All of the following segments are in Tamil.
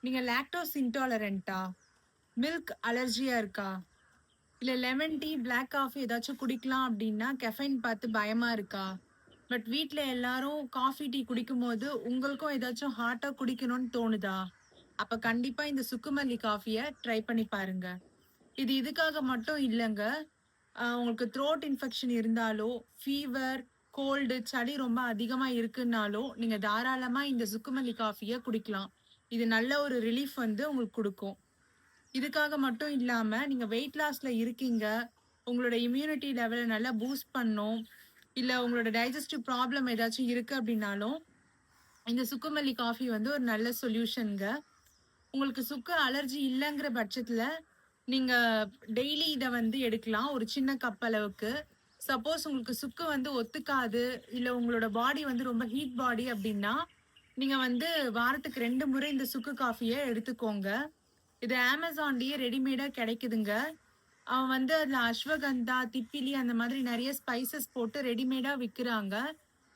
நீங்க லாக்டோஸ் இன்டாலரண்டா? மில்க் அலர்ஜியா இருக்கா? இல்ல லெமன் டீ, பிளாக் காஃபி ஏதாச்சும் குடிக்கலாம் அப்படின்னா கெஃபைன் பார்த்து பயமா இருக்கா? பட் வீட்ல எல்லாரும் காஃபி, டீ குடிக்கும்போது உங்களுக்கும் ஏதாச்சும் ஹாட்டா குடிக்கணும்னு தோணுதா? அப்ப கண்டிப்பா இந்த சுக்குமல்லி காஃபிய ட்ரை பண்ணி பாருங்க. இது இதுக்காக மட்டும் இல்லங்க. உங்களுக்கு த்ரோட் இன்ஃபெக்ஷன் இருந்தாலோ, ஃபீவர், கோல்டு, சளி ரொம்ப அதிகமா இருக்குன்னாலோ, நீங்க தாராளமா இந்த சுக்குமல்லி காஃபிய குடிக்கலாம். இது நல்ல ஒரு ரிலீஃப் வந்து உங்களுக்கு குடுக்கும். இதுக்காக மட்டும் இல்லாம, நீங்க வெயிட் லாஸ்ல இருக்கீங்க, உங்களோட இம்யூனிட்டி லெவல நல்லா பூஸ்ட் பண்ணும், இல்ல உங்களோட டைஜஸ்டிவ் ப்ராப்ளம் ஏதாச்சும் இருக்கு அப்படின்னாலும், இந்த சுக்குமல்லி காஃபி வந்து ஒரு நல்ல சொல்யூஷன்ங்க. உங்களுக்கு சுக்கு அலர்ஜி இல்லங்கிற பட்சத்துல, நீங்க டெய்லி இத வந்து எடுக்கலாம். ஒரு சின்ன கப் அளவுக்கு. சப்போஸ் உங்களுக்கு சுக்கு வந்து ஒத்துக்காது, இல்ல உங்களோட பாடி வந்து ரொம்ப ஹீட் பாடி அப்டின்னா, நீங்க வந்து வாரத்துக்கு 2 முறை இந்த சுக்கு காஃபிய எடுத்துக்கோங்க. இது Amazonலயே ரெடிமேடா கிடைக்குதுங்க. அவன் வந்து அதுல அஸ்வகந்தா, திப்பிலி அந்த மாதிரி நெறைய ஸ்பைசஸ் போட்டு ரெடிமேடா விக்கிறாங்க.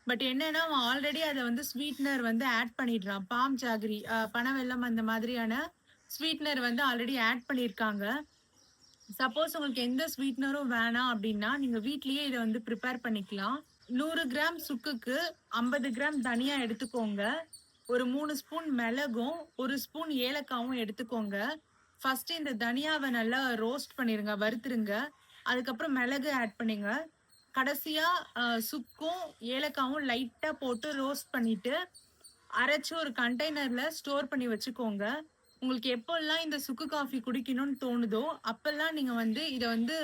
பட் என்னன்னா, அவன் ஆல்ரெடி அத வந்து ஸ்வீட்னர் வந்து ஆட் பண்ணிடுறான். பாம் ஜாகரி, பனவெல்லம் அந்த மாதிரியான ஸ்வீட்னர் வந்து ஆல்ரெடி ஆட் பண்ணியிருக்காங்க. சப்போஸ் உங்களுக்கு எந்த ஸ்வீட்னரும் வேணாம் அப்டின்னா, நீங்க வீட்லயே இத வந்து பிரிப்பேர் பண்ணிக்கலாம். 100 கிராம் சுக்குக்கு 50 கிராம் தனியா எடுத்துக்கோங்க. ஒரு 3 ஸ்பூன் மிளகும், 1 ஸ்பூன் ஏலக்காவும் எடுத்துக்கோங்க. ஃபர்ஸ்ட் இந்த தனியாவ நல்லா ரோஸ்ட் பண்ணிருங்க, வறுத்துருங்க. அதுக்கப்புறம் மிளகு ஆட் பண்ணுங்க. கடைசியா சுக்கும், ஏலக்காவும் லைட்டா போட்டு ரோஸ்ட் பண்ணிட்டு, அரைச்சு ஒரு கண்டெய்னர்ல ஸ்டோர் பண்ணி வச்சுக்கோங்க. உங்களுக்கு எப்போல்லாம் இந்த சுக்கு காஃபி குடிக்கணும்னு தோணுதோ, அப்பல்லாம் நீங்க வந்து இத வந்து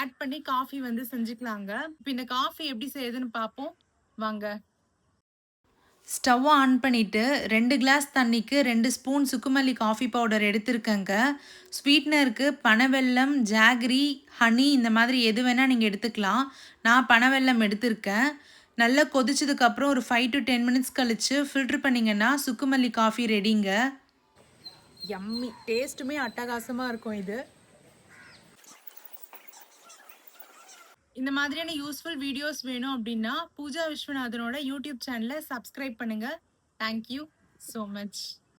ஆட் பண்ணி காஃபி வந்து செஞ்சுக்கலாங்க. இப்ப இந்த காஃபி எப்படி செய்யுதுன்னு பார்ப்போம். வாங்க. ஸ்டவ் ஆன் பண்ணிட்டு 2 கிளாஸ் தண்ணிக்கு 2 ஸ்பூன் சுக்குமல்லி காஃபி பவுடர் எடுத்திருக்கேங்க. ஸ்வீட்னருக்கு பனவெல்லம், ஜாகரி, ஹனி இந்த மாதிரி எது வேணா நீங்க எடுத்துக்கலாம். நான் பனவெல்லம் எடுத்திருக்கேன். நல்லா கொதிச்சதுக்கப்புறம் ஒரு 5 to 10 மினிட்ஸ் கழிச்சு ஃபில்டர் பண்ணீங்கன்னா சுக்குமல்லி காஃபி ரெடிங்க. யம்மி! டேஸ்ட்டுமே அட்டகாசமா இருக்கும் இது. இந்த மாதிரியான யூஸ்ஃபுல் வீடியோஸ் வேணும் அப்படின்னா, பூஜா விஸ்வநாதனோட யூடியூப் சேனல சப்ஸ்கிரைப் பண்ணுங்க. Thank you so much.